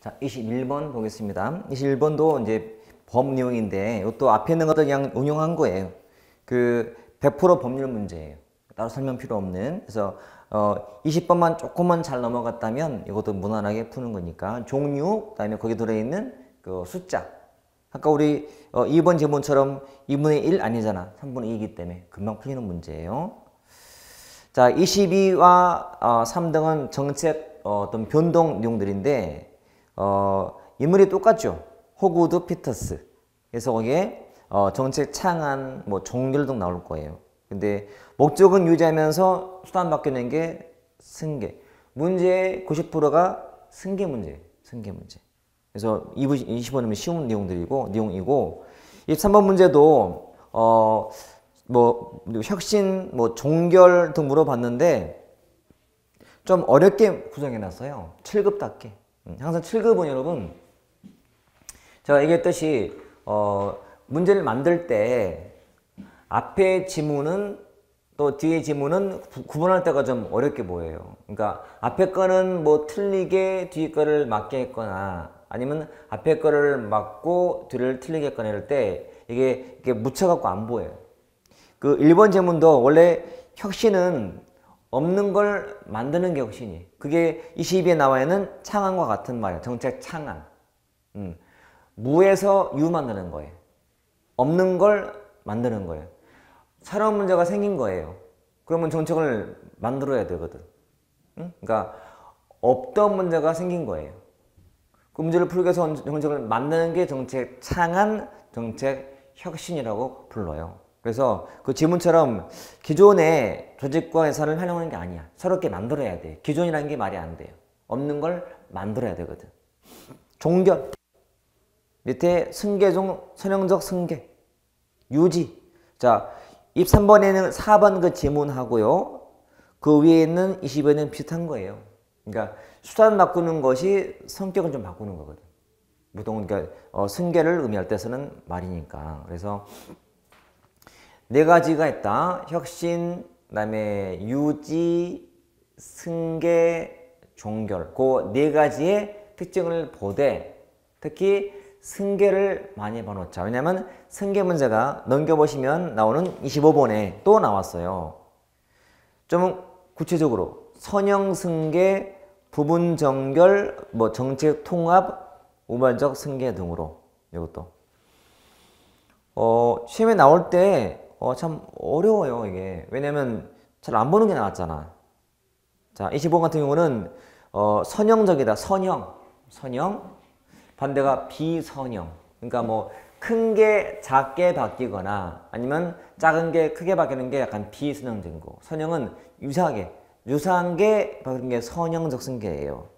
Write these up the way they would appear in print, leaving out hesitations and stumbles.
자, 21번 보겠습니다. 21번도 이제 법 내용인데 이것도 앞에 있는 것들 그냥 응용한 거예요. 그 100% 법률 문제예요. 따로 설명 필요 없는. 그래서 20번만 조금만 잘 넘어갔다면 이것도 무난하게 푸는 거니까 종류, 그다음에 거기 들어있는 그 숫자. 아까 우리 2번 제문처럼 2분의 1 아니잖아. 3분의 2이기 때문에 금방 풀리는 문제예요. 자, 22와 3등은 정책 어떤 변동 내용들인데 인물이 똑같죠. 호구드 피터스. 그래서 거기에 정책 창안, 뭐 종결 등 나올 거예요. 근데 목적은 유지하면서 수단 바뀌는 게 승계. 문제의 90%가 승계 문제. 승계 문제. 그래서 20번이면 쉬운 내용이고 23번 문제도 뭐 혁신, 뭐 종결 등 물어봤는데 좀 어렵게 구성해 놨어요. 7급답게. 항상 7급은 여러분 제가 얘기했듯이 문제를 만들 때 앞에 지문은 또 뒤에 지문은 구분할 때가 좀 어렵게 보여요. 그러니까 앞에 거는 뭐 틀리게 뒤에 거를 맞게 했거나 아니면 앞에 거를 맞고 뒤를 틀리게 했거나 이럴 때 이게 묻혀갖고 안 보여요. 그 1번 제문도 원래 혁신은 없는 걸 만드는 게 혁신이에요. 그게 22에 나와 있는 창안과 같은 말이에요. 정책 창안. 무에서 유 만드는 거예요. 없는 걸 만드는 거예요. 새로운 문제가 생긴 거예요. 그러면 정책을 만들어야 되거든. 그러니까 없던 문제가 생긴 거예요. 그 문제를 풀기 위해서 정책을 만드는 게 정책 창안, 정책 혁신이라고 불러요. 그래서 그 지문처럼 기존의 조직과 회사를 활용하는 게 아니야. 새롭게 만들어야 돼. 기존이라는 게 말이 안 돼요. 없는 걸 만들어야 되거든. 종결. 밑에 승계종, 선형적 승계. 유지. 자, 23번에는 4번 그 지문하고요. 그 위에 있는 20번은 비슷한 거예요. 그러니까 수단 바꾸는 것이 성격을 좀 바꾸는 거거든. 보통 그러니까 승계를 의미할 때 쓰는 말이니까. 그래서 네 가지가 있다. 혁신, 그다음에 유지, 승계, 종결. 그 네 가지의 특징을 보되 특히 승계를 많이 봐놓자. 왜냐하면 승계 문제가 넘겨보시면 나오는 25번에 또 나왔어요. 좀 구체적으로 선형 승계, 부분 정결, 뭐 정책 통합, 우발적 승계 등으로 이것도 시험에 나올 때 참 어려워요 이게. 왜냐면 잘 안 보는 게 나왔잖아. 자, 25번 같은 경우는 선형적이다. 선형 반대가 비선형. 그러니까 뭐 큰 게 작게 바뀌거나 아니면 작은 게 크게 바뀌는 게 약간 비선형적인 거. 선형은 유사한 게 바뀌는 게 선형적 승계예요.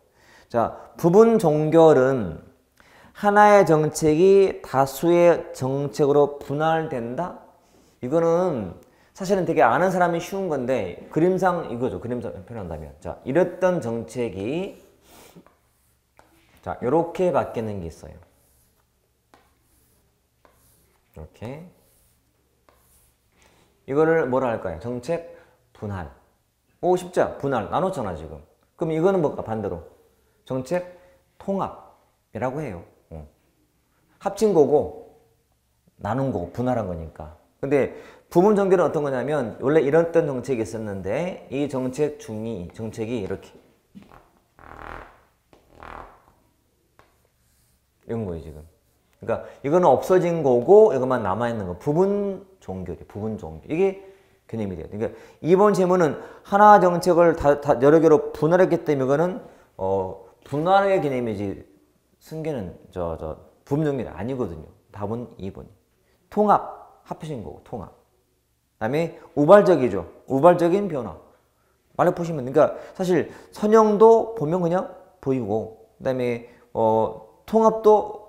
자, 부분 종결은 하나의 정책이 다수의 정책으로 분할된다? 이거는 사실은 되게 아는 사람이 쉬운 건데 그림상 이거죠. 그림상 표현한다면. 자, 이랬던 정책이 자, 요렇게 바뀌는 게 있어요. 이렇게. 이거를 뭐라 할까요? 정책 분할. 오, 쉽죠? 분할. 나눴잖아, 지금. 그럼 이거는 뭘까? 반대로. 정책 통합이라고 해요. 합친 거고, 나눈 거고, 분할한 거니까. 근데 부분 정결은 어떤 거냐면, 원래 이랬던 정책이 있었는데, 이 정책이 이렇게. 이런 거예요, 지금. 그러니까 이거는 없어진 거고 이것만 남아있는 거. 부분 종결이 부분 종결. 이게 개념이 돼요. 그러니까 이번 제문은 하나 정책을 다 여러 개로 분할했기 때문에 이거는 분할의 개념이지 승계는 부분 종결이 아니거든요. 답은 2번. 통합. 합해진 거고 통합. 그다음에 우발적이죠. 우발적인 변화. 말로 보시면 그러니까 사실 선형도 보면 그냥 보이고 그다음에 통합도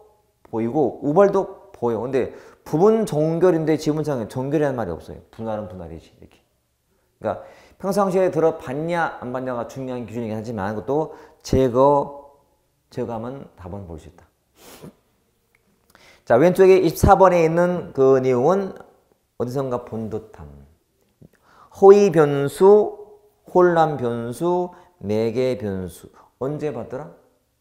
보이고 우발도 보여. 근데 부분 종결인데 지문상에 종결이라는 말이 없어요. 분할은 분할이지 이렇게. 그러니까 평상시에 들어봤냐 안 봤냐가 중요한 기준이긴 하지만 그것도 제거하면 답은 볼 수 있다. 자, 왼쪽에 24번에 있는 그 내용은 어디선가 본 듯함. 호의 변수, 혼란 변수, 매개 변수. 언제 봤더라?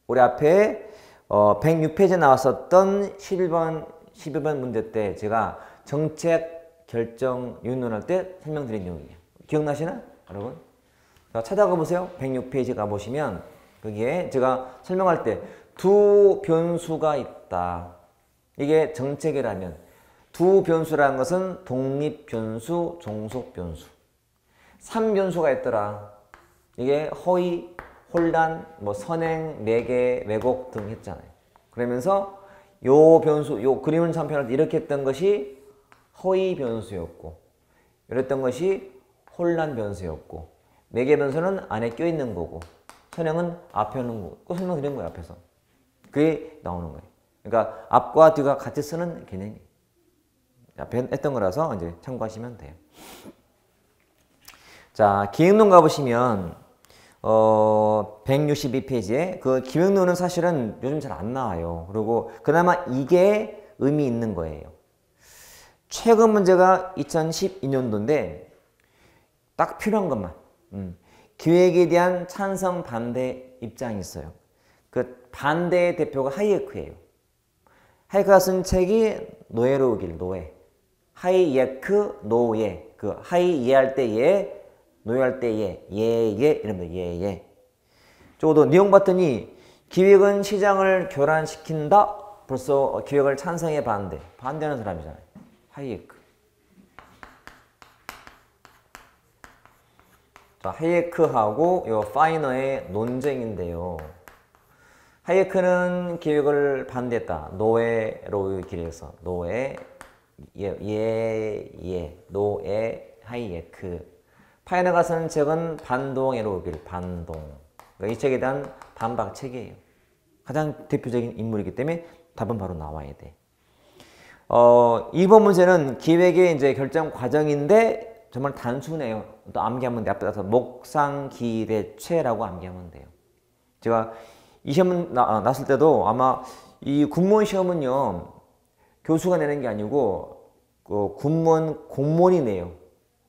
우리 앞에 106페이지에 나왔었던 11번, 12번 문제 때 제가 정책 결정 윤론할 때 설명드린 내용이에요. 기억나시나? 여러분? 자, 찾아가 보세요. 106페이지 가보시면 거기에 제가 설명할 때 두 변수가 있다. 이게 정책이라면 두 변수라는 것은 독립 변수, 종속 변수. 3변수가 있더라. 이게 허위, 혼란, 뭐 선행, 매개, 왜곡 등 했잖아요. 그러면서 요 변수, 요 그림을 참편할 때 이렇게 했던 것이 허위 변수였고, 이랬던 것이 혼란 변수였고, 매개 변수는 안에 껴있는 거고, 선행은 앞에 있는 거고, 그 설명드린 거예요, 앞에서. 그게 나오는 거예요. 그러니까 앞과 뒤가 같이 쓰는 개념이 앞에 했던 거라서 이제 참고하시면 돼요. 자, 기획론 가보시면 162페이지에 그 기획론은 사실은 요즘 잘 안 나와요. 그리고 그나마 이게 의미 있는 거예요. 최근 문제가 2012년도인데 딱 필요한 것만. 기획에 대한 찬성 반대 입장이 있어요. 그 반대의 대표가 하이에크예요. 하이에크가 쓴 책이 노예로 오길, 노예. 하이에크, 노예. 그 하이 이해할 때 예, 노예할 때 예, 예, 이러면 예. 적어도 내용 봤더니 기획은 시장을 교란시킨다. 벌써 기획을 찬성해 반대. 반대하는 사람이잖아요. 하이에크. 자, 하이에크하고 요 파이너의 논쟁인데요. 하이에크는 기획을 반대했다. 노예로 길에서 노예, 노예, 하이에크. 파이너가 쓴 책은 반동에로 길, 반동. 그러니까 이 책에 대한 반박책이에요. 가장 대표적인 인물이기 때문에 답은 바로 나와야 돼. 2번 문제는 기획의 이제 결정 과정인데 정말 단순해요. 또 암기하면 돼. 앞에 가서 목상기대체라고 암기하면 돼요. 제가 이 시험 났을 때도 아마 이 군무원 시험은요, 교수가 내는 게 아니고 그 군무원 공무원이 내요.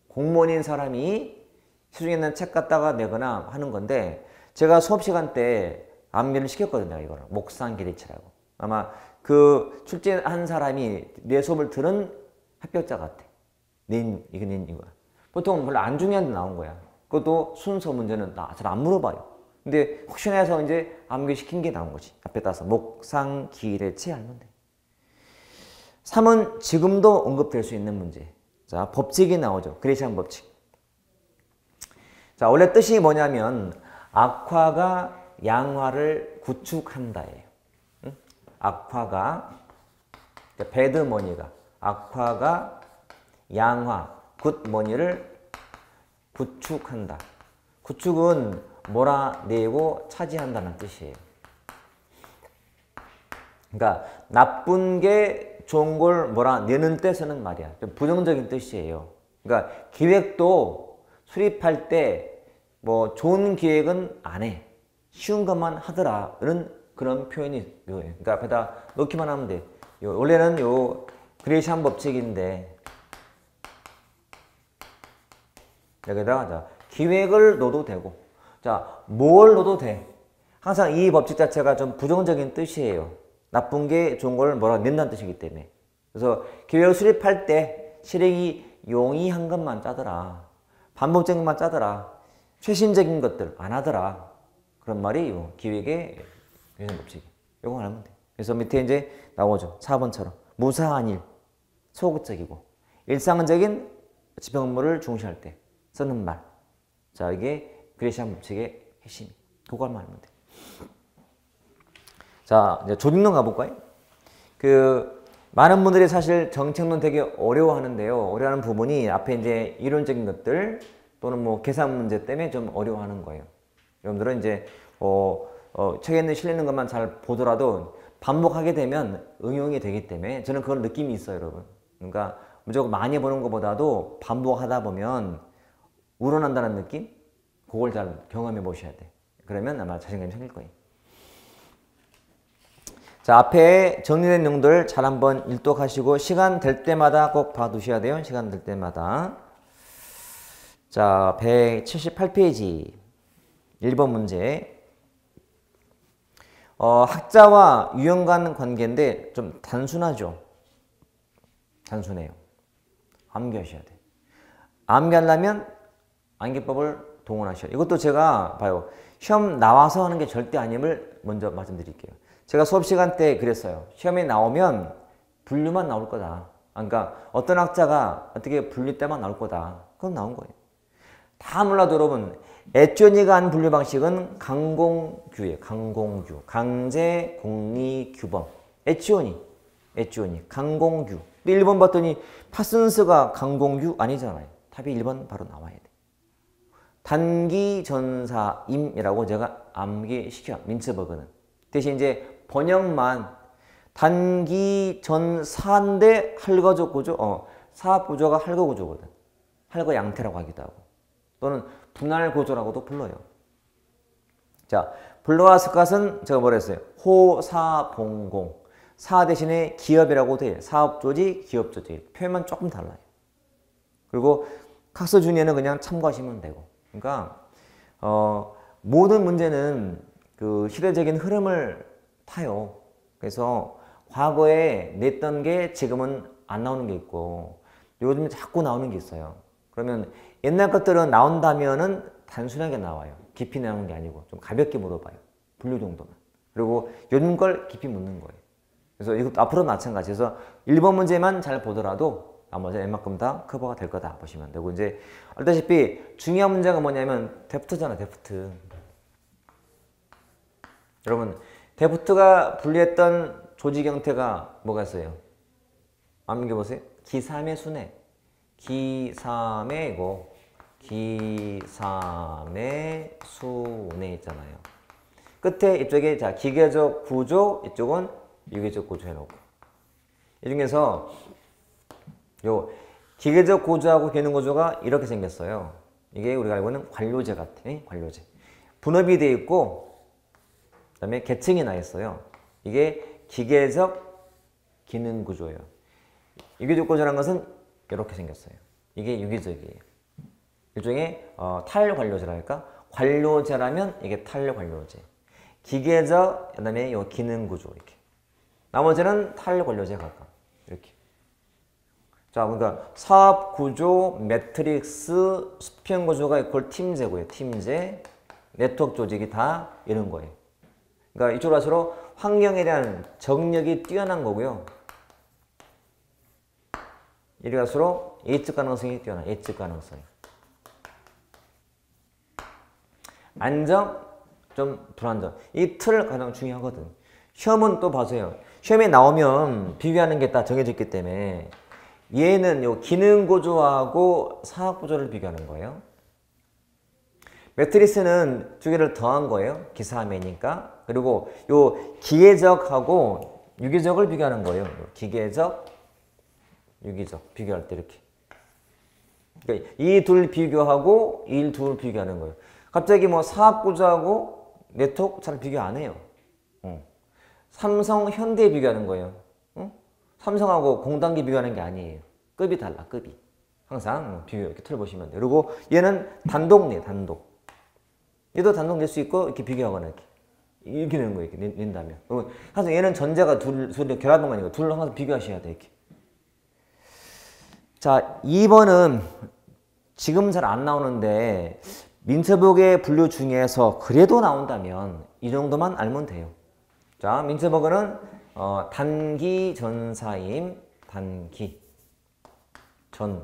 공무원인 사람이 시중에 있는 책 갖다가 내거나 하는 건데, 제가 수업 시간 때 암기를 시켰거든요. 이거를 목상기대체라고. 아마 그 출제한 사람이 내 수업을 들은 합격자 같아. 이거. 보통 별로 안 중요한데 나온 거야. 그것도 순서 문제는 잘 안 물어봐요. 근데 혹시나 해서 이제 암기시킨 게 나온 거지. 앞에 따서 목상기대체 하면 돼. 3은 지금도 언급될 수 있는 문제. 자, 법칙이 나오죠. 그레이시안 법칙. 자, 원래 뜻이 뭐냐면 악화가 양화를 구축한다예요. 응? 악화가, 배드머니가, 악화가 양화, 굿머니를 구축한다. 구축은 몰아내고 차지한다는 뜻이에요. 그러니까 나쁜 게 좋은 걸 몰아내는 때 쓰는 말이야. 좀 부정적인 뜻이에요. 그러니까 기획도 수립할 때 뭐 좋은 기획은 안 해. 쉬운 것만 하더라. 이런 그런 표현이 요예요. 그러니까 앞에다 넣기만 하면 돼. 원래는 요 그레이시안 법칙인데 여기다가 자, 기획을 넣어도 되고, 자, 뭘 넣어도 돼. 항상 이 법칙 자체가 좀 부정적인 뜻이에요. 나쁜 게 좋은 걸 몰아낸다는 뜻이기 때문에. 그래서 기획을 수립할 때 실행이 용이한 것만 짜더라. 반복적인 것만 짜더라. 최신적인 것들 안 하더라. 그런 말이 요 기획의 유형 법칙. 이거 알면 돼. 그래서 밑에 이제 나오죠. 4번처럼 무사한 일, 소극적이고 일상적인 집행 업무를 중시할 때 쓰는 말. 자, 이게 그레이시안 법칙의 핵심. 그거만 알면 돼. 자, 이제 조직론 가볼까요? 많은 분들이 사실 정책론 되게 어려워하는데요. 어려워하는 부분이 앞에 이제 이론적인 것들 또는 뭐 계산 문제 때문에 좀 어려워하는 거예요. 여러분들은 이제 책에 있는 실리는 것만 잘 보더라도 반복하게 되면 응용이 되기 때문에 저는 그런 느낌이 있어요, 여러분. 그러니까 무조건 많이 보는 것보다도 반복하다 보면 우러난다는 느낌? 그걸 잘 경험해 보셔야 돼. 그러면 아마 자신감이 생길 거예요. 자, 앞에 정리된 내용들 잘 한번 일독하시고 시간 될 때마다 꼭 봐두셔야 돼요. 시간 될 때마다. 자, 178페이지 1번 문제. 학자와 유형 간 관계인데 좀 단순하죠. 단순해요. 암기하셔야 돼. 암기하려면 암기법을 동원하셔야 돼요. 이것도 제가 봐요. 시험 나와서 하는 게 절대 아님을 먼저 말씀드릴게요. 제가 수업 시간 때 그랬어요. 시험에 나오면 분류만 나올 거다. 그러니까 어떤 학자가 어떻게 분류 때만 나올 거다. 그건 나온 거예요. 다 몰라도 여러분 애쫀이가 한 분류 방식은 강공규예요. 강공규. 강제, 공리, 규범. 애쫀이. 강공규. 근데 1번 봤더니 파슨스가 강공규 아니잖아요. 답이 1번 바로 나와야 돼. 단기전사임이라고 제가 암기시켜요. 민츠버그는. 대신 이제 번역만 단기전사인데 할거적 구조, 사합구조가 할거구조거든. 할거 양태라고 하기도 하고 또는 분할구조라고도 불러요. 자, 블루와 스캇은 제가 뭐라 했어요? 호사봉공. 사 대신에 기업이라고 돼. 사업조직, 기업조직. 표현만 조금 달라요. 그리고 칵스 주니어는 그냥 참고하시면 되고. 그러니까 모든 문제는 그 시대적인 흐름을 타요. 그래서 과거에 냈던 게 지금은 안 나오는 게 있고 요즘 자꾸 나오는 게 있어요. 그러면 옛날 것들은 나온다면은 단순하게 나와요. 깊이 나오는 게 아니고 좀 가볍게 물어봐요. 분류 정도만. 그리고 요즘 걸 깊이 묻는 거예요. 그래서 이것도 앞으로 마찬가지여서 1번 문제만 잘 보더라도 나머지 웬만큼 다 커버가 될 거다 보시면 되고 이제 알다시피 중요한 문제가 뭐냐면 데프트잖아. 데프트. 여러분 데프트가 분류했던 조직 형태가 뭐가 있어요? 암기해보세요. 기삼의 순회. 기삼의고 기삼의 순회 있잖아요. 끝에 이쪽에 자 기계적 구조, 이쪽은 유기적 구조 해놓고 이 중에서 요 기계적 구조하고 기능 구조가 이렇게 생겼어요. 이게 우리가 알고 있는 관료제 같아. 관료제. 분업이 되어 있고 그 다음에 계층이 나 있어요. 이게 기계적 기능 구조예요. 유기적 구조라는 것은 이렇게 생겼어요. 이게 유기적이에요. 일종의 탈관료제랄까? 관료제라면 이게 탈관료제. 기계적, 그 다음에 요 기능 구조 이렇게. 나머지는 탈관료제 가까 이렇게. 자, 그러니까 사업 구조, 매트릭스, 수평 구조가 이퀄 팀제고요. 팀제, 네트워크 조직이 다 이런 거예요. 그러니까 이쪽으로 갈수록 환경에 대한 적응력이 뛰어난 거고요. 이리 갈수록 예측 가능성이 뛰어나. 예측 가능성이. 안정, 좀 불안정. 이 틀 가장 중요하거든. 시험은 또 봐세요. 시험에 나오면 비교하는 게 다 정해졌기 때문에 얘는 요 기능 구조하고 사업 구조를 비교하는 거예요. 매트리스는 두 개를 더한 거예요. 기사함이니까. 그리고 요 기계적하고 유기적을 비교하는 거예요. 기계적, 유기적 비교할 때 이렇게. 그러니까 이 둘 비교하고 이 둘 비교하는 거예요. 갑자기 뭐 사업 구조하고 네트워크 잘 비교 안 해요. 삼성, 현대 비교하는 거예요. 삼성하고 공단기 비교하는 게 아니에요. 급이 달라, 급이. 항상 비교 이렇게 틀 보시면 돼요. 그리고 얘는 단독 내, 단독. 얘도 단독 낼 수 있고 이렇게 비교하거나 이렇게 내는 거예요. 이렇게 낸다면. 항상 얘는 전제가 둘이 결합한 거니까 둘로 항상 비교하셔야 돼. 이렇게. 자, 2번은 지금 잘 안 나오는데 민츠버그의 분류 중에서 그래도 나온다면 이 정도만 알면 돼요. 자, 민츠버그는 단기 전사임, 단기 전사임이라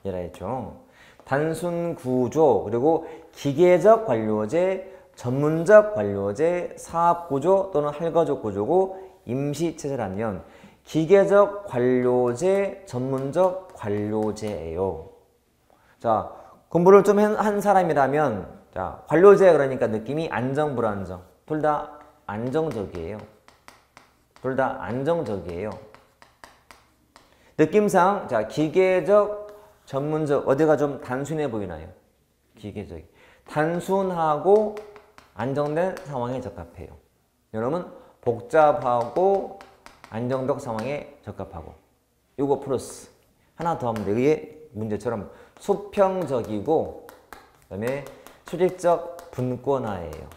했죠. 단순 구조, 그리고 기계적 관료제, 전문적 관료제, 사업 구조 또는 할거적 구조고 임시체제라면 기계적 관료제, 전문적 관료제예요. 자, 공부를 좀 한 사람이라면 자, 관료제 그러니까 느낌이 안정, 불안정. 둘 다 안정적이에요. 둘 다 안정적이에요. 느낌상 자, 기계적, 전문적 어디가 좀 단순해 보이나요? 기계적. 단순하고 안정된 상황에 적합해요. 여러분 복잡하고 안정적 상황에 적합하고 요거 플러스 하나 더 하면 돼요. 이게 문제처럼 수평적이고 그 다음에 수직적 분권화예요.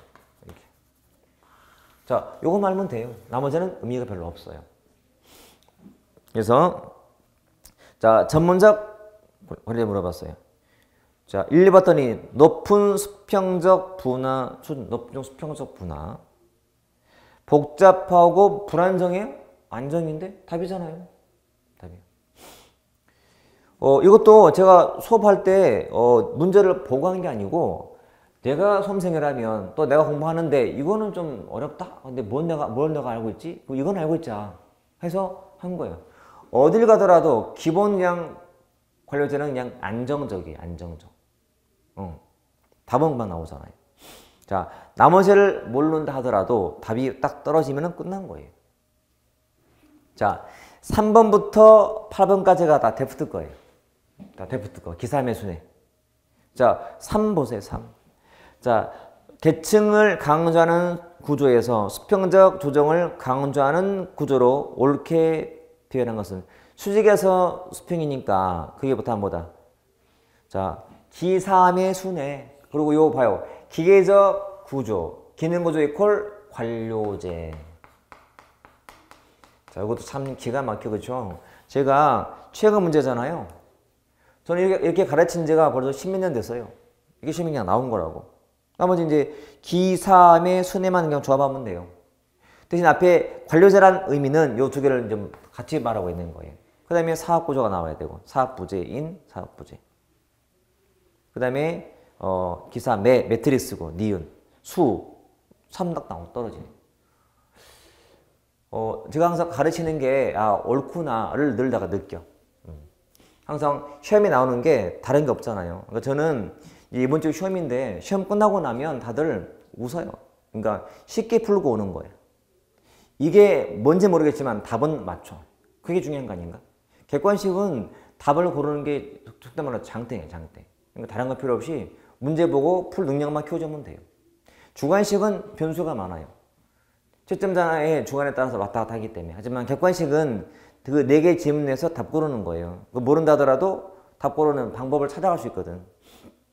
자, 요것만 알면 돼요. 나머지는 의미가 별로 없어요. 그래서 자, 전문적 관리 물어봤어요. 자, 1, 2 봤더니 높은 수평적 분화, 높은 수평적 분화. 복잡하고 불안정해요? 안정인데? 답이잖아요. 답이에요. 이것도 제가 수업할 때 문제를 보고 한 게 아니고 내가 수험생이라면 또 내가 공부하는데 이거는 좀 어렵다? 근데 뭘 내가 알고 있지? 이건 알고 있자 해서 한 거예요. 어딜 가더라도 기본 그냥 관료제는 그냥 안정적이에요. 안정적. 답은 금방 나오잖아요. 자, 나머지를 모른다 하더라도 답이 딱 떨어지면 끝난 거예요. 자, 3번부터 8번까지가 다 데프트 거예요. 다 데프트 거. 기사의 순회. 자, 3 보세요. 3. 자, 계층을 강조하는 구조에서 수평적 조정을 강조하는 구조로 옳게 표현한 것은 수직에서 수평이니까 그게 보다 뭐다. 자, 기삼의 순회. 그리고 요거 봐요. 기계적 구조, 기능구조 이퀄 관료제. 자, 이것도 참 기가 막혀, 그렇죠? 제가 최근 문제잖아요. 저는 이렇게 가르친 지가 벌써 10몇 년 됐어요. 이게 시험이 그냥 나온 거라고. 나머지 이제 기삼의 순회만 그냥 조합하면 돼요. 대신 앞에 관료제란 의미는 요 두 개를 좀 같이 말하고 있는 거예요. 그 다음에 사업구조가 나와야 되고, 사업부제인, 사업부제. 그 다음에 기사 매트릭스고 니은 수 삼각 나오고 떨어지네. 제가 항상 가르치는 게 옳구나를 늘다가 느껴. 항상 시험에 나오는 게 다른 게 없잖아요. 그러니까 저는 이번 주 시험인데 시험 끝나고 나면 다들 웃어요. 그러니까 쉽게 풀고 오는 거예요. 이게 뭔지 모르겠지만 답은 맞춰. 그게 중요한 거 아닌가? 객관식은 답을 고르는 게 속된 말로 장땡이에요. 장땡. 그러니까 다른 거 필요 없이 문제 보고 풀 능력만 키워주면 돼요. 주관식은 변수가 많아요. 채점자의 주관에 따라서 왔다 갔다 하기 때문에. 하지만 객관식은 그 4개의 질문에서 답 고르는 거예요. 모른다 하더라도 답 고르는 방법을 찾아갈 수 있거든.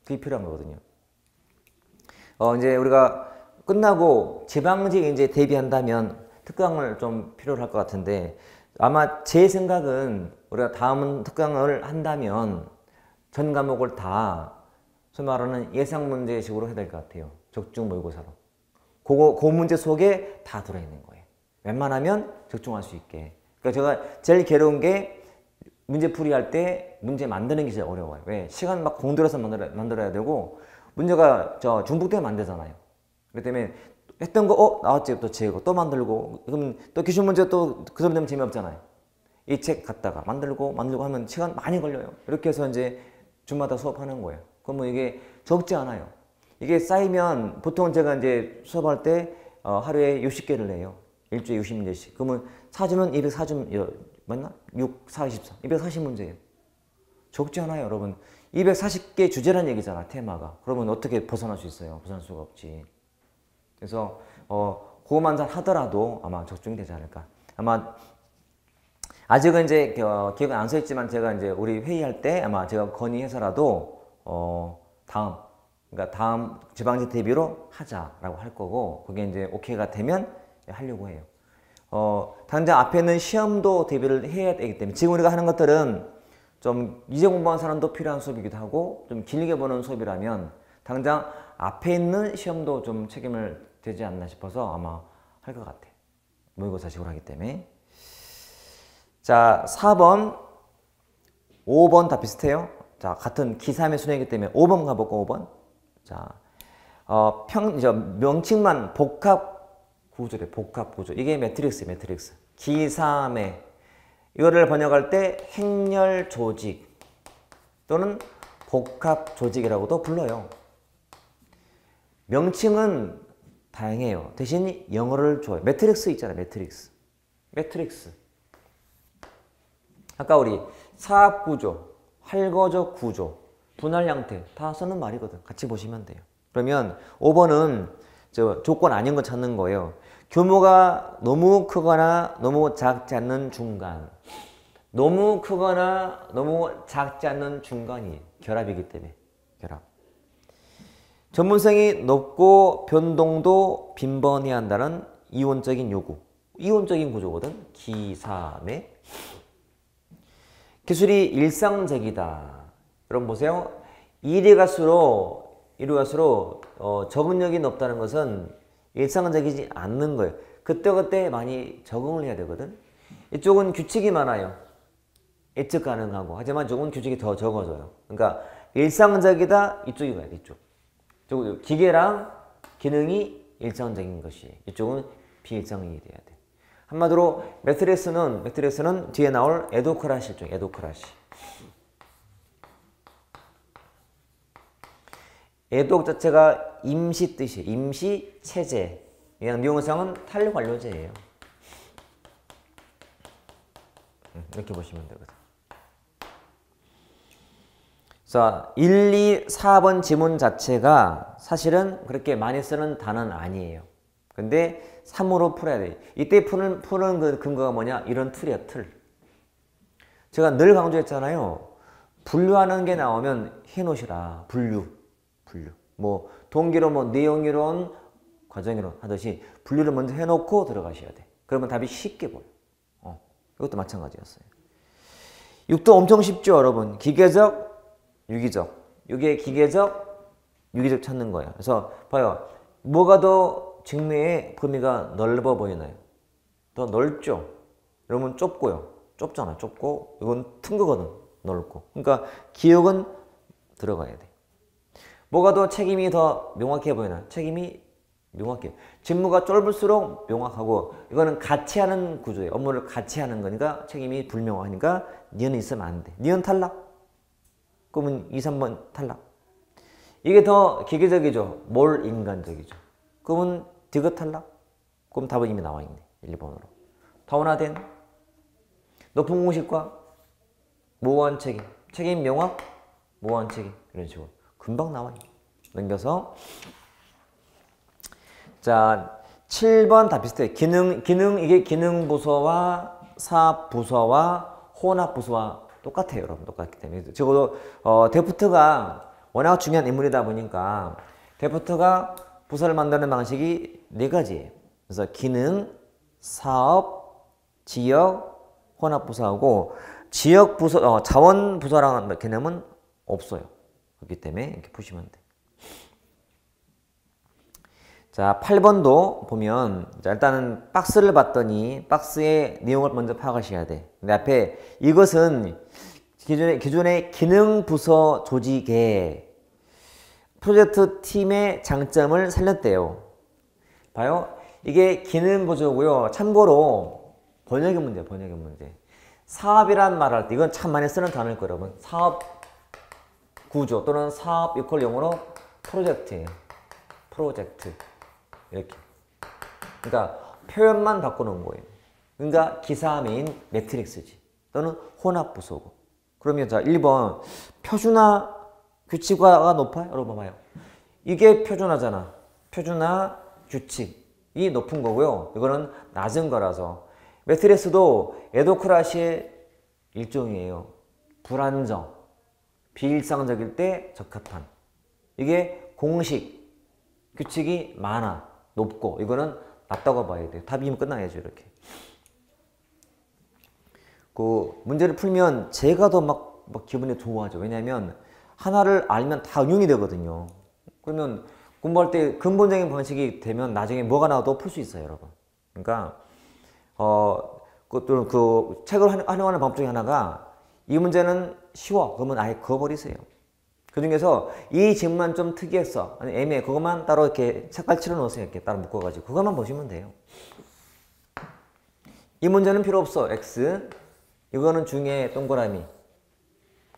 그게 필요한 거거든요. 이제 우리가 끝나고 지방직 이제 대비한다면 특강을 좀 필요로 할 것 같은데 아마 제 생각은 우리가 다음 특강을 한다면 전 과목을 다 소위 말하는 예상 문제식으로 해야 될 것 같아요. 적중 모의고사로. 그 문제 속에 다 들어있는 거예요. 웬만하면 적중할 수 있게. 그러니까 제가 제일 괴로운 게 문제풀이 할 때 문제 만드는 게 제일 어려워요. 왜? 시간 막 공들여서 만들어야 되고 문제가 중복되면 안 되잖아요. 그렇기 때문에 했던 거 나왔지 또 재고 또 만들고 그럼 또 기출 문제 또 그 정도 되면 재미없잖아요. 이 책 갖다가 만들고 하면 시간 많이 걸려요. 이렇게 해서 이제 주마다 수업하는 거예요. 그러면 이게 적지 않아요. 이게 쌓이면 보통 제가 이제 수업할 때 하루에 60개를 내요. 일주일에 60문제씩. 그러면 4주면 240, 맞나? 6, 4, 24. 240문제예요. 적지 않아요, 여러분. 240개 주제란 얘기잖아, 테마가. 그러면 어떻게 벗어날 수 있어요? 벗어날 수가 없지. 그래서 그것만 잘 하더라도 아마 적중이 되지 않을까. 아마 아직은 이제 기억은 안 써있지만 제가 이제 우리 회의할 때 아마 제가 건의해서라도 그러니까 다음 지방직 대비로 하자라고 할 거고 그게 이제 오케이가 되면 하려고 해요. 당장 앞에 있는 시험도 대비를 해야 되기 때문에 지금 우리가 하는 것들은 좀 이제 공부한 사람도 필요한 수업이기도 하고 좀 길게 보는 수업이라면 당장 앞에 있는 시험도 좀 책임을 되지 않나 싶어서 아마 할 것 같아요. 모의고사식으로 하기 때문에. 자, 4번, 5번 다 비슷해요. 자, 같은 기삼의 순회이기 때문에 5번 가볼까, 5번? 자, 명칭만 복합 구조래, 복합 구조. 이게 매트릭스. 기삼의. 이거를 번역할 때 행렬 조직 또는 복합 조직이라고도 불러요. 명칭은 다양해요. 대신 영어를 줘요. 매트릭스 있잖아요, 매트릭스. 아까 우리 사업 구조, 활거적 구조, 분할 형태 다 쓰는 말이거든. 같이 보시면 돼요. 그러면 5번은 조건 아닌 거 찾는 거예요. 규모가 너무 크거나 너무 작지 않는 중간. 너무 크거나 너무 작지 않는 중간이 결합이기 때문에 결합. 전문성이 높고 변동도 빈번히 한다는 이원적인 요구. 이원적인 구조거든. 기사매. 기술이 일상적이다. 여러분 보세요. 이리 갈수록 적응력이 높다는 것은 일상적이지 않는 거예요. 그때그때 많이 적응을 해야 되거든. 이쪽은 규칙이 많아요. 예측 가능하고. 하지만 이쪽은 규칙이 더 적어져요. 그러니까 일상적이다. 이쪽이 가야 돼. 이쪽. 기계랑 기능이 일상적인 것이. 이쪽은 비일상이 돼야 돼. 한마디로 매트리스는 뒤에 나올 에도크라시 중 에도크라시. 에독 자체가 임시 뜻이에요. 임시 체제. 미용상은 탈완료제예요. 이렇게 보시면 되거든. 자, 1, 2, 4번 지문 자체가 사실은 그렇게 많이 쓰는 단어는 아니에요. 근데 3으로 풀어야 돼. 이때 푸는 그 근거가 뭐냐? 이런 틀이야, 틀. 제가 늘 강조했잖아요. 분류하는 게 나오면 해놓으시라. 분류. 뭐 동기론, 뭐 내용이론, 과정이론 하듯이 분류를 먼저 해놓고 들어가셔야 돼. 그러면 답이 쉽게 보여. 이것도 마찬가지였어요. 6도 엄청 쉽죠, 여러분. 기계적, 유기적. 이게 기계적, 유기적 찾는 거예요. 그래서 봐요. 뭐가 더 직매의 범위가 넓어 보이나요? 더 넓죠? 여러분 좁고요. 좁잖아, 좁고. 이건 튼 거거든, 넓고. 그러니까 기억은 들어가야 돼. 뭐가 더 책임이 더 명확해 보이나? 책임이 명확해. 직무가 좁을수록 명확하고, 이거는 같이 하는 구조예요. 업무를 같이 하는 거니까 책임이 불명확하니까 니은이 있으면 안 돼. 니은 탈락? 그러면 2, 3번 탈락. 이게 더 기계적이죠. 뭘 인간적이죠. 그러면 디귿 탈락? 그럼 답은 이미 나와 있네. 1번으로. 다원화된 높은 공식과 모호한 책임. 책임 명확, 모호한 책임. 이런 식으로. 금방 나와요. 넘겨서. 자, 7번 다 비슷해요. 이게 기능부서와 사업부서와 혼합부서와 똑같아요, 여러분. 똑같기 때문에. 적어도, 데프트가 워낙 중요한 인물이다 보니까, 데프트가 부서를 만드는 방식이 4가지예요. 그래서 기능, 사업, 지역, 혼합부서하고, 지역부서, 자원부서라는 개념은 없어요. 그렇기 때문에 이렇게 보시면 돼. 자, 8번도 보면, 자, 일단은 박스를 봤더니 박스의 내용을 먼저 파악하셔야 돼. 근데 앞에 이것은 기존의 기능 부서 조직의 프로젝트 팀의 장점을 살렸대요. 봐요. 이게 기능 구조고요. 참고로 번역의 문제. 사업이란 말 할 때, 이건 참 많이 쓰는 단어일 거예요, 여러분. 사업 구조 또는 사업 이퀄 용어로 프로젝트예요. 프로젝트. 이렇게. 그러니까 표현만 바꾸는 거예요. 그러니까 기사메인 매트릭스지. 또는 혼합부서고. 그러면 자, 1번 표준화 규칙화가 높아요? 여러분 봐요. 이게 표준화잖아. 표준화 규칙이 높은 거고요. 이거는 낮은 거라서. 매트릭스도 에도크라시의 일종이에요. 불안정. 비일상적일 때 적합한. 이게 공식, 규칙이 많아, 높고, 이거는 낮다고 봐야 돼요. 답이면 끝나야죠, 이렇게. 그 문제를 풀면 제가 더 막 기분이 좋아하죠. 왜냐하면 하나를 알면 다 응용이 되거든요. 그러면 공부할 때 근본적인 방식이 되면 나중에 뭐가 나와도 풀 수 있어요, 여러분. 그러니까 그 책을 활용하는 방법 중에 하나가, 이 문제는 쉬워. 그러면 아예 그어버리세요. 그 중에서 이 질문만 좀 특이했어. 아니, 애매해. 그것만 따로 이렇게 색깔 칠해 놓으세요. 이렇게 따로 묶어가지고. 그것만 보시면 돼요. 이 문제는 필요 없어. X. 이거는 중에 동그라미.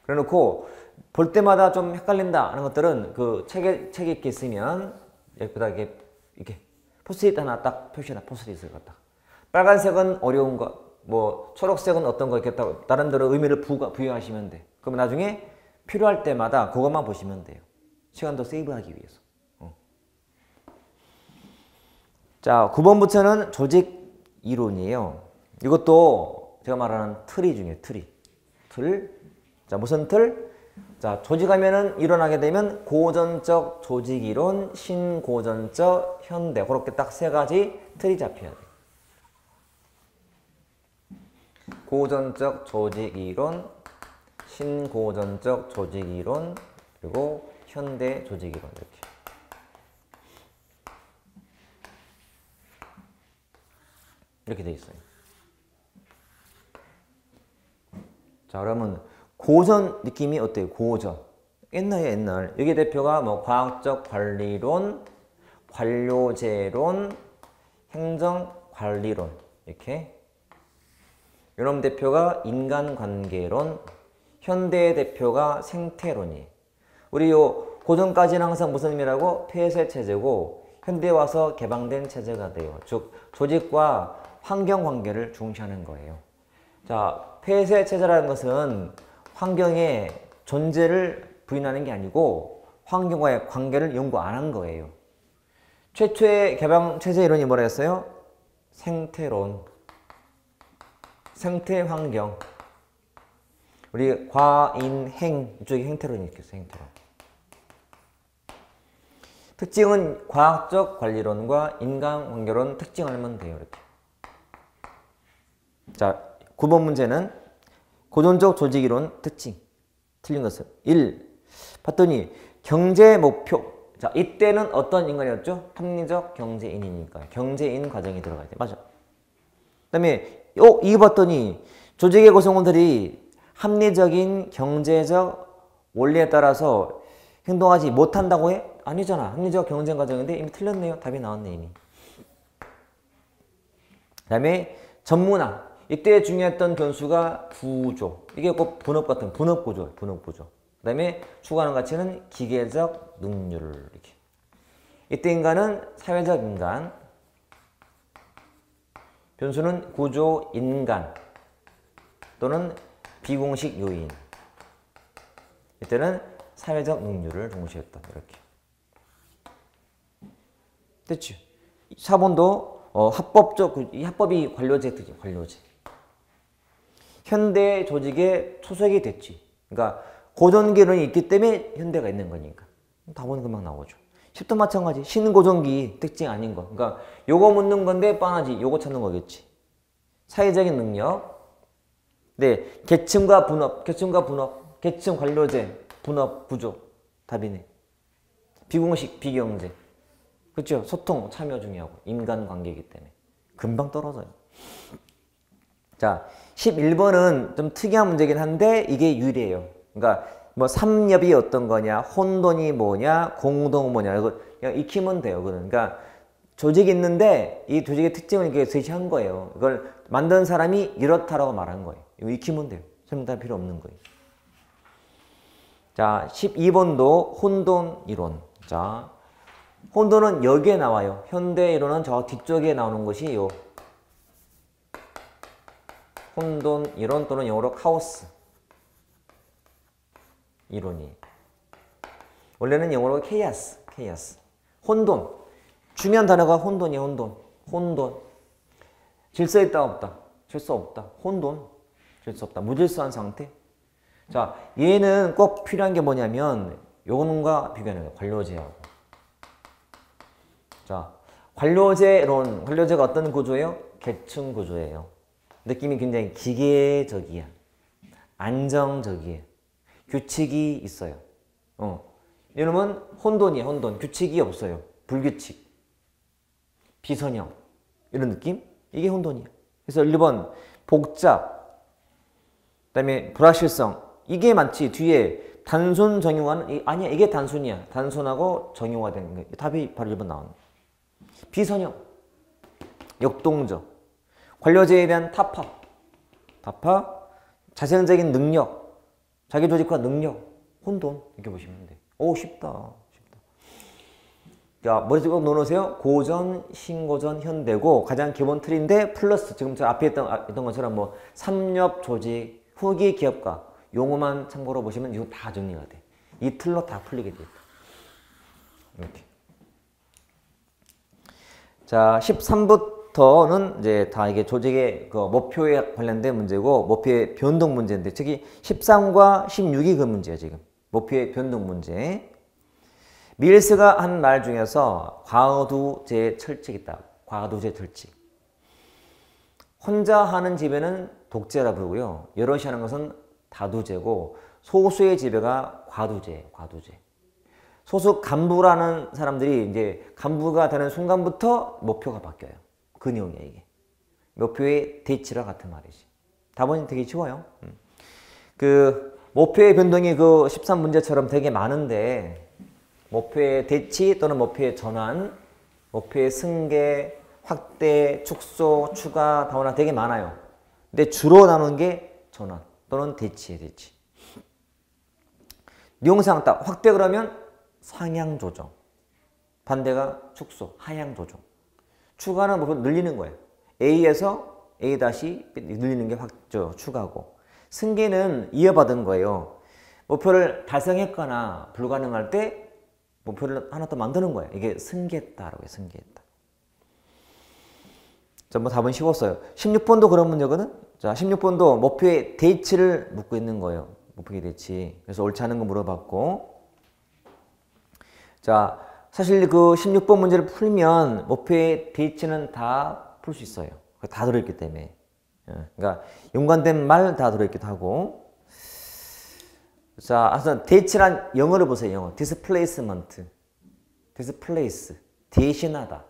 그래 놓고 볼 때마다 좀 헷갈린다 하는 것들은 그 책에 이렇게 있으면 여기다 이렇게 포스트잇 하나 딱 표시나 포스트잇을 갖다. 빨간색은 어려운 거, 뭐 초록색은 어떤 거 이렇게 나름대로 의미를 부여하시면 돼. 그럼 나중에 필요할 때마다 그것만 보시면 돼요. 시간도 세이브하기 위해서. 자, 9번부터는 조직 이론이에요. 이것도 제가 말하는 틀이 중에 틀이. 틀. 자, 무슨 틀? 자, 조직하면은 일어나게 되면 고전적 조직이론, 신고전적 현대 그렇게 딱 세 가지 틀이 잡혀야 돼. 고전적 조직이론, 신고전적 조직이론, 그리고 현대 조직이론 이렇게 돼 있어요. 자, 그러면 고전 느낌이 어때요? 고전. 옛날에 옛날. 여기 대표가 뭐 과학적 관리론, 관료제론, 행정관리론 이렇게. 이런 대표가 인간관계론, 현대 대표가 생태론이에요. 우리 요 고전까지는 항상 무슨 의미라고? 폐쇄체제고 현대에 와서 개방된 체제가 돼요. 즉 조직과 환경관계를 중시하는 거예요. 자, 폐쇄체제라는 것은 환경의 존재를 부인하는 게 아니고 환경과의 관계를 연구 안 한 거예요. 최초의 개방체제 이론이 뭐라 했어요? 생태론. 생태환경. 우리 과인행 이쪽이 행태론이 있겠어요. 행태론. 특징은 과학적 관리론과 인간관계론 특징 알면 돼요. 이렇게. 자, 9번 문제는 고전적 조직이론 특징. 틀린 것은 1. 봤더니 경제 목표. 자, 이때는 어떤 인간이었죠? 합리적 경제인이니까. 경제인 과정이 들어가야 돼. 맞아. 그 다음에 이거 봤더니 조직의 구성원들이 합리적인 경제적 원리에 따라서 행동하지 못한다고 해? 아니잖아. 합리적 경쟁 과정인데 이미 틀렸네요. 답이 나왔네 이미. 그 다음에 전문화. 이때 중요했던 변수가 구조. 이게 꼭 분업 같은 분업 구조. 분업 구조. 그 다음에 추구하는 가치는 기계적 능률. 이렇게. 이때 인간은 사회적 인간. 변수는 구조 인간 또는 비공식 요인. 이때는 사회적 능률을 중시했다. 이렇게. 됐죠? 4번도 합법적, 이 합법이 관료제 특징, 관료제. 현대 조직의 초석이 됐지. 그러니까 고전기론이 있기 때문에 현대가 있는 거니까. 답은 금방 나오죠. 10도 마찬가지. 신고전기 특징 아닌 거. 그러니까 요거 묻는 건데 뻔하지. 요거 찾는 거겠지. 사회적인 능력. 네, 계층과 분업, 계층과 분업, 계층 관료제, 분업 구조. 답이네. 비공식, 비경제. 그렇죠? 소통, 참여 중요하고 인간관계이기 때문에 금방 떨어져요. 자, 11번은 좀 특이한 문제긴 한데 이게 유리해요. 그러니까 뭐 삼엽이 어떤 거냐, 혼돈이 뭐냐, 공동은 뭐냐 이거 그냥 익히면 돼요. 그러니까 조직이 있는데 이 조직의 특징을 이렇게 제시한 거예요. 이걸 만든 사람이 이렇다라고 말한 거예요. 이거 익히면 돼요. 설명할 필요 없는 거예요. 자, 12번도 혼돈 이론. 자, 혼돈은 여기에 나와요. 현대 이론은 저 뒤쪽에 나오는 것이 요 혼돈 이론 또는 영어로 카오스 이론이. 원래는 영어로 케이아스, 케이아스. 혼돈. 중요한 단어가 혼돈이에요. 혼돈. 혼돈. 질서 있다 없다. 질서 없다. 혼돈. 질서 없다. 무질서한 상태. 자, 얘는 꼭 필요한 게 뭐냐면 요거는과 비교하는 거예요. 관료제하고. 자, 관료제론. 관료제가 어떤 구조예요? 계층 구조예요. 느낌이 굉장히 기계적이야. 안정적이에요. 규칙이 있어요. 이놈은 혼돈이에요. 혼돈. 규칙이 없어요. 불규칙. 비선형. 이런 느낌? 이게 혼돈이에요. 그래서 1번 복잡. 그 다음에 불확실성. 이게 많지. 뒤에 단순 정형화는 아니야. 이게 단순이야. 단순하고 정형화되는 거. 답이 바로 1번 나오는. 비선형. 역동적. 관료제에 대한 타파. 타파. 자생적인 능력. 자기 조직과 능력. 혼돈. 이렇게 보시면 돼. 오, 쉽다. 쉽다. 자, 머릿속에 꼭 넣어놓으세요. 고전, 신고전, 현대고 가장 기본 틀인데 플러스 지금 저 앞에 했던 것처럼 뭐 삼엽 조직, 후기 기업가 용어만 참고로 보시면 이거 다 정리가 돼. 이 틀로 다 풀리게 돼. 이렇게. 자, 13부터는 이제 다 이게 조직의 그 목표에 관련된 문제고 목표의 변동 문제인데 저기 13과 16이 그 문제야 지금. 목표의 변동 문제. 밀스가 한 말 중에서 과두제 철칙이 있다. 과두제 철칙. 혼자 하는 지배는 독재라 부르고요. 여럿이 하는 것은 다두제고 소수의 지배가 과두제예요. 과두제. 소수 간부라는 사람들이 이제 간부가 되는 순간부터 목표가 바뀌어요. 그 내용이야 이게. 목표의 대치랑 같은 말이지. 답은 되게 쉬워요. 그 목표의 변동이 그 13문제처럼 되게 많은데 목표의 대치 또는 목표의 전환, 목표의 승계, 확대, 축소, 추가, 다원화 되게 많아요. 근데 주로 나오는 게 전환 또는 대치예요. 대치. 뉘앙스상 딱 확대 그러면 상향 조정, 반대가 축소, 하향 조정. 추가는 뭐 늘리는 거예요. A에서 A 다시 늘리는 게 추가고. 승계는 이어받은 거예요. 목표를 달성했거나 불가능할 때 목표를 하나 더 만드는 거예요. 이게 승계했다라고 해요. 승계했다. 자, 뭐 답은 쉬웠어요. 16번도 그런 문제거든. 자, 16번도 목표의 대치를 묻고 있는 거예요. 목표의 대치. 그래서 옳지 않은 거 물어봤고. 자, 사실 그 16번 문제를 풀면 목표의 대치는 다 풀 수 있어요. 다 들어있기 때문에. 그러니까 연관된 말 다 들어있기도 하고. 자, 하여튼 대치란 영어를 보세요. 영어. displacement. displace. 대신하다.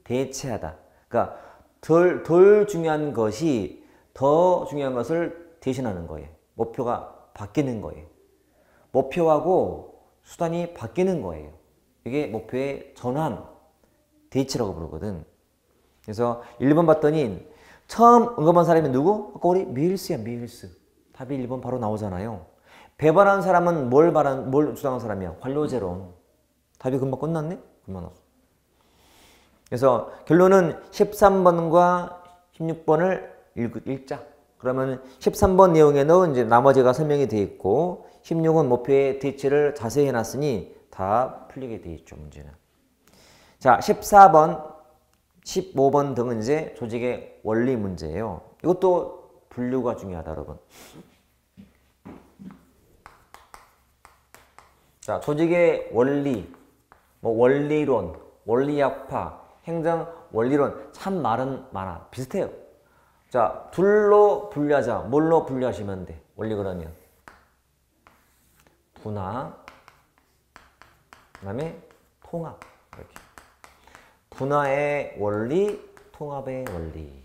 대체하다. 그러니까 덜 중요한 것이 더 중요한 것을 대신하는 거예요. 목표가 바뀌는 거예요. 목표하고 수단이 바뀌는 거예요. 이게 목표의 전환, 대치라고 부르거든. 그래서 1번 봤더니 처음 언급한 사람이 누구? 아까 우리 밀스야, 밀스. 답이 1번 바로 나오잖아요. 배반한 사람은 뭘 주장한 사람이야? 관료제론. 답이 금방 끝났네? 금방 나왔어. 그래서 결론은 13번과 16번을 읽자. 그러면 13번 내용에는 이제 나머지가 설명이 되어 있고 16은 목표의 대치를 자세히 해놨으니 다 풀리게 되어 있죠. 문제는. 자, 14번, 15번 등은 이제 조직의 원리 문제예요. 이것도 분류가 중요하다, 여러분. 자, 조직의 원리, 뭐 원리론, 원리학파, 행정 원리론 참 말은 많아. 비슷해요. 자, 둘로 분류하자. 뭘로 분류하시면 돼? 원리 그러면 분화, 그 다음에 통합. 이렇게. 분화의 원리, 통합의 원리.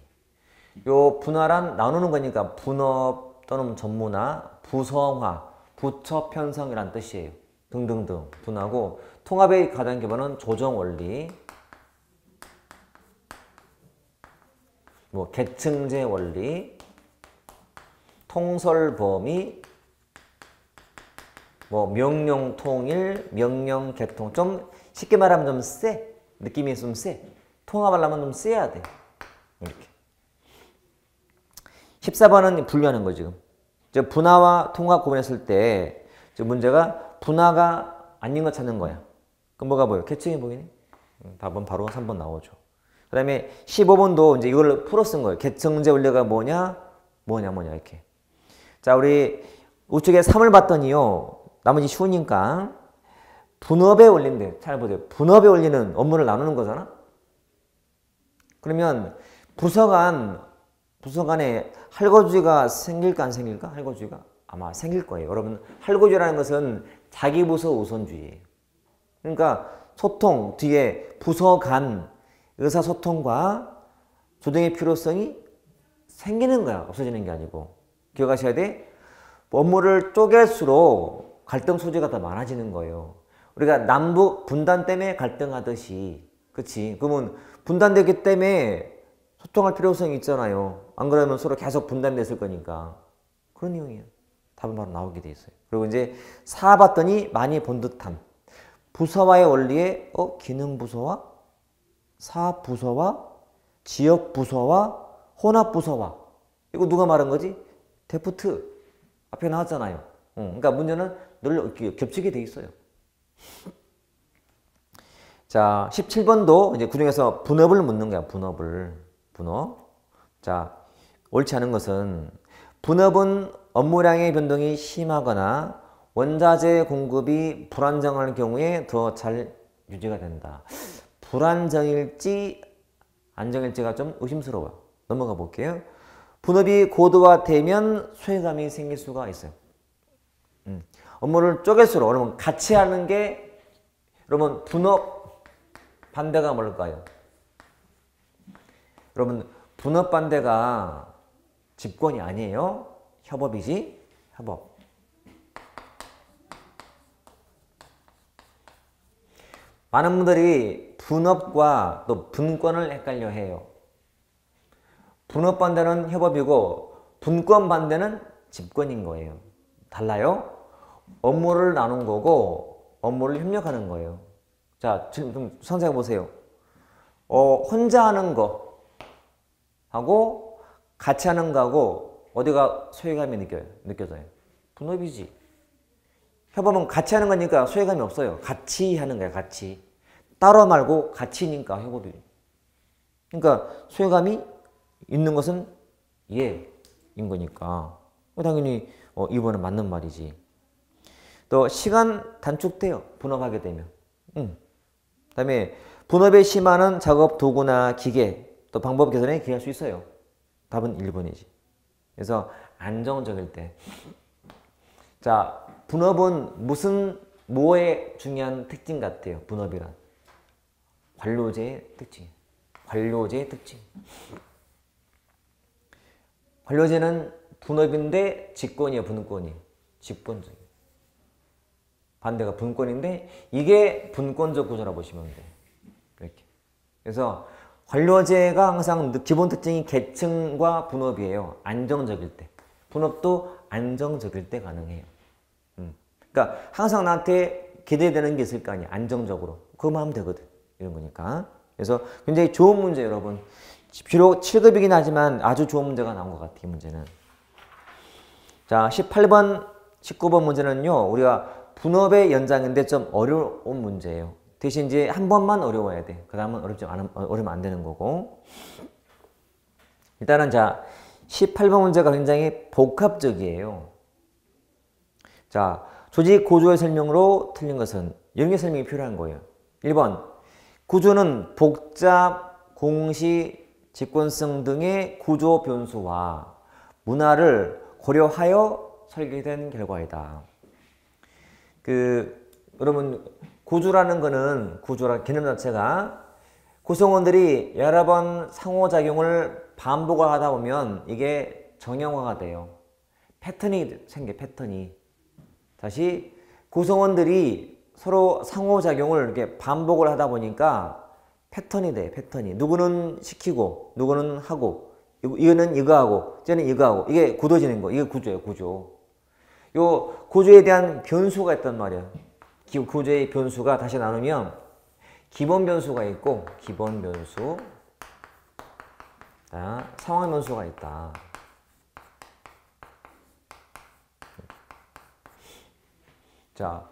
요 분화란 나누는 거니까 분업 또는 전문화, 부성화, 부처 편성이란 뜻이에요. 등등등 분하고 통합의 가장 기본은 조정 원리, 뭐 계층제 원리, 통설 범위, 뭐 명령 통일, 명령 개통. 좀 쉽게 말하면 좀 세. 느낌이 좀 세. 통합하려면 좀 세야 돼. 이렇게. 14번은 분류하는 거 지금. 분화와 통합 구분했을 때 문제가 분화가 아닌 거 찾는 거야. 그럼 뭐가 보여? 계층이 보이네? 답은 바로 3번 나오죠. 그 다음에 15번도 이제 이걸 풀어 쓴 거예요. 계층제 원리가 뭐냐? 뭐냐 이렇게. 자, 우리 우측에 3을 봤더니요. 나머지 쉬우니까 분업의 원리인데 잘 보세요. 분업의 원리는 업무를 나누는 거잖아. 그러면 부서 간에 할거주의가 생길까 안 생길까? 할거주의가 아마 생길 거예요. 여러분, 할거주의라는 것은 자기 부서 우선주의예요. 그러니까 소통 뒤에 부서 간 의사소통과 조정의 필요성이 생기는 거야. 없어지는 게 아니고. 기억하셔야 돼. 업무를 쪼갤수록 갈등 소지가 더 많아지는 거예요. 우리가 남북 분단 때문에 갈등하듯이, 그치? 그러면 분단되기 때문에 소통할 필요성이 있잖아요. 안 그러면 서로 계속 분단됐을 거니까. 그런 내용이에요. 답은 바로 나오게 돼 있어요. 그리고 이제 4 봤더니 많이 본 듯한 부서와의 원리에 기능부서와 사부서와 지역부서와 혼합부서와 이거 누가 말한 거지? 데프트 앞에 나왔잖아요. 그러니까 문제는 늘 겹치게 돼 있어요. 자, 17번도 이제 그중에서 분업을 묻는 거야. 분업. 자, 옳지 않은 것은 분업은 업무량의 변동이 심하거나 원자재 공급이 불안정할 경우에 더 잘 유지가 된다. 불안정일지 안정일지가 좀 의심스러워요. 넘어가 볼게요. 분업이 고도화되면 소외감이 생길 수가 있어요. 업무를 쪼갤수록, 그러면 같이 하는 게, 여러분 분업 반대가 뭘까요? 여러분 분업 반대가 집권이 아니에요. 협업이지. 협업. 많은 분들이 분업과 또 분권을 헷갈려 해요. 분업 반대는 협업이고 분권 반대는 집권인 거예요. 달라요. 업무를 나눈 거고 업무를 협력하는 거예요. 자, 지금 좀 생각해 보세요. 혼자 하는 거 하고 같이 하는 거하고 어디가 소외감이 느껴져요? 분업이지. 협업은 같이 하는 거니까 소외감이 없어요. 같이 하는 거야, 같이. 따로 말고 같이니까 협업이. 그러니까 소외감이 있는 것은 얘인 거니까. 당연히 이번은 맞는 말이지. 또 시간 단축돼요. 분업하게 되면. 그다음에 분업에 심하는 작업 도구나 기계 또 방법 개선에 기여할 수 있어요. 답은 1번이지. 그래서 안정적일 때. 자, 분업은 뭐의 중요한 특징 같아요? 분업이란. 관료제의 특징. 관료제의 특징. 관료제는 분업인데 직권이에요, 분권이. 직권적이에요. 반대가 분권인데 이게 분권적 구조라고 보시면 돼요. 이렇게. 그래서 관료제가 항상 기본 특징이 계층과 분업이에요. 안정적일 때. 분업도 안정적일 때 가능해요. 그러니까 항상 나한테 기대되는 게 있을 거 아니야. 안정적으로. 그거만 하면 되거든. 이런 거니까. 그래서 굉장히 좋은 문제 여러분. 비록 7급이긴 하지만 아주 좋은 문제가 나온 것 같아요. 이 문제는. 자, 18번, 19번 문제는요. 우리가 분업의 연장인데 좀 어려운 문제예요. 대신 이제 한 번만 어려워야 돼. 그 다음은 어려우면 안 되는 거고. 일단은 자, 18번 문제가 굉장히 복합적이에요. 자, 조직 구조의 설명으로 틀린 것은 이런 게 설명이 필요한 거예요. 1번, 구조는 복잡, 공시, 직권성 등의 구조 변수와 문화를 고려하여 설계된 결과이다. 여러분, 구조라는 거는, 개념 자체가 구성원들이 여러 번 상호작용을 반복을 하다 보면 이게 정형화가 돼요. 패턴이 생겨, 패턴이. 다시, 구성원들이 서로 상호작용을 이렇게 반복을 하다 보니까 패턴이 돼, 패턴이. 누구는 시키고, 누구는 하고, 이거는 이거 하고, 쟤는 이거 하고. 이게 굳어지는 거. 이게 구조예요, 구조. 요 구조에 대한 변수가 있단 말이야. 구조의 변수가 다시 나누면 기본 변수가 있고, 기본 변수. 자, 상황 변수가 있다. 자,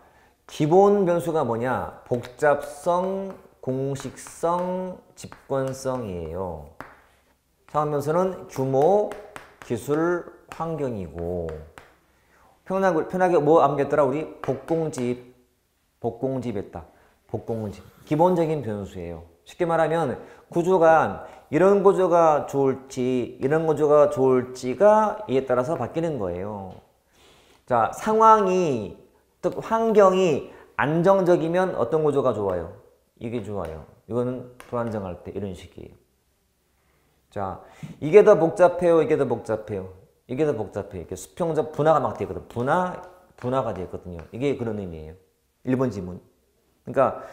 기본 변수가 뭐냐? 복잡성, 공식성, 집권성이에요. 상황 변수는 규모, 기술, 환경이고, 편하게 뭐 암겼더라? 우리 복공집 했다. 복공집. 기본적인 변수예요. 쉽게 말하면 구조가 이런 구조가 좋을지 이런 구조가 좋을지가 이에 따라서 바뀌는 거예요. 자, 상황이 즉 환경이 안정적이면 어떤 구조가 좋아요? 이게 좋아요. 이거는 불안정할 때 이런 식이에요. 자, 이게 더 복잡해요. 이게 더 복잡해요. 이게 더 복잡해요. 이렇게 수평적 분화가 막 되어 있거든. 분화가 되어 있거든요. 이게 그런 의미예요. 1번 지문. 그러니까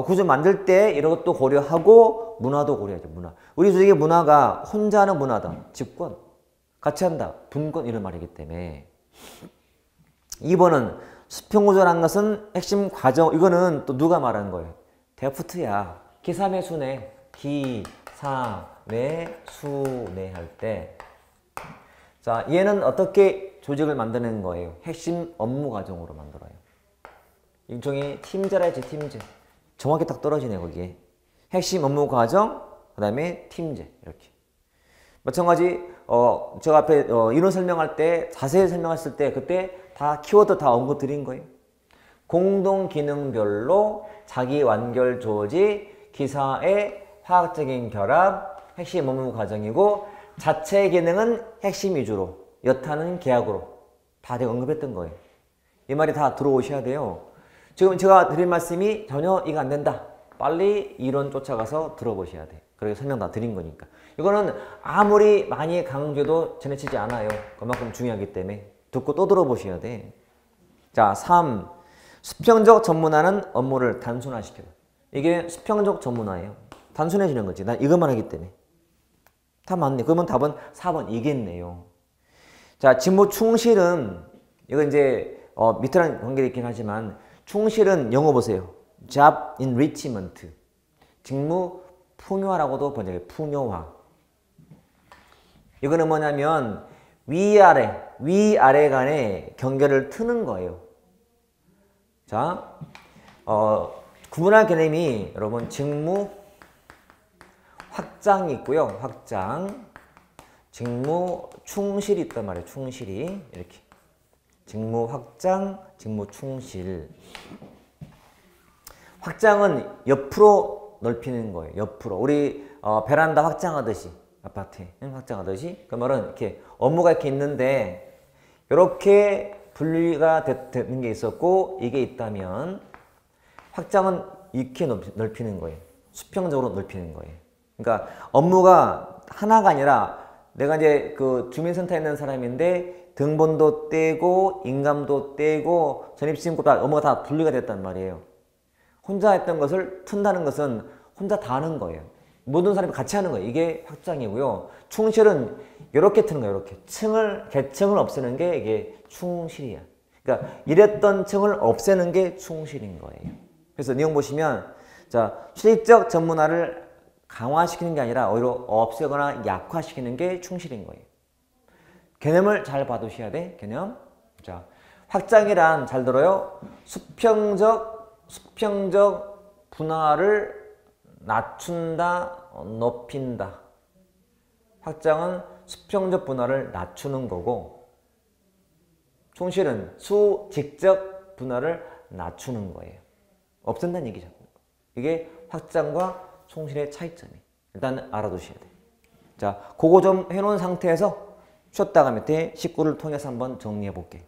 구조 만들 때 이런 것도 고려하고 문화도 고려하죠. 문화. 우리 조직의 문화가 혼자 하는 문화다. 집권. 같이 한다. 분권 이런 말이기 때문에. 2번은 수평구조라는 것은 핵심 과정. 이거는 또 누가 말하는 거예요? 데프트야. 기사매 순회. 기사매 순회 할 때. 자, 얘는 어떻게 조직을 만드는 거예요? 핵심 업무 과정으로 만들어요. 일종의 팀제라 했지, 팀제. 정확히 딱 떨어지네, 거기에. 핵심 업무 과정, 그 다음에 팀제. 이렇게. 마찬가지 제가 앞에 이론 설명할 때 자세히 설명했을 때 그때 다 키워드 다 언급 드린 거예요. 공동 기능별로 자기 완결 조지, 기사의 화학적인 결합, 핵심 업무 과정이고 자체 기능은 핵심 위주로, 여타는 계약으로 다 제가 언급했던 거예요. 이 말이 다 들어오셔야 돼요. 지금 제가 드린 말씀이 전혀 이거 안 된다. 빨리 이론 쫓아가서 들어보셔야 돼. 그렇게 설명 다 드린 거니까. 이거는 아무리 많이 강조해도 지나치지 않아요. 그만큼 중요하기 때문에 듣고 또 들어보셔야 돼. 자, 3. 수평적 전문화는 업무를 단순화시켜요. 이게 수평적 전문화예요. 단순해지는 거지. 난 이것만 하기 때문에. 다 맞네. 그러면 답은 4번 이겠네요. 자, 직무 충실은 이거 이제 밑이랑 관계가 있긴 하지만 충실은 영어 보세요. Job enrichment. 직무 풍요화라고도 번역해요. 풍요화. 이거는 뭐냐면 위아래 간의 경계를 트는 거예요. 자, 구분할 개념이 여러분 직무 확장이 있고요. 확장. 직무 충실이 있단 말이에요. 충실이. 이렇게. 직무 확장, 직무 충실. 확장은 옆으로 넓히는 거예요. 옆으로. 우리 베란다 확장하듯이. 아파트에 확장하듯이. 그 말은 이렇게 업무가 이렇게 있는데 이렇게 분리가 되는 게 있었고 이게 있다면 확장은 이렇게 넓히는 거예요. 수평적으로 넓히는 거예요. 그러니까 업무가 하나가 아니라 내가 이제 그 주민센터에 있는 사람인데 등본도 떼고 인감도 떼고 전입신고 다 업무가 다 분리가 됐단 말이에요. 혼자 했던 것을 튼다는 것은 혼자 다 하는 거예요. 모든 사람이 같이 하는 거예요. 이게 확장이고요. 충실은 이렇게 트는 거예요. 이렇게 계층을 없애는 게 이게 충실이야. 그러니까 이랬던 층을 없애는 게 충실인 거예요. 그래서 내용 보시면 자, 수직적 전문화를 강화시키는 게 아니라 오히려 없애거나 약화시키는 게 충실인 거예요. 개념을 잘 봐두셔야 돼. 개념. 자, 확장이란 잘 들어요. 수평적 분화를 낮춘다, 높인다. 확장은 수평적 분화를 낮추는 거고 충실은 수직적 분화를 낮추는 거예요. 없앤다는 얘기죠. 이게 확장과 충실의 차이점이 일단 알아두셔야 돼요. 자, 그거 좀 해놓은 상태에서 쉬었다가 밑에 19를 통해서 한번 정리해 볼게요.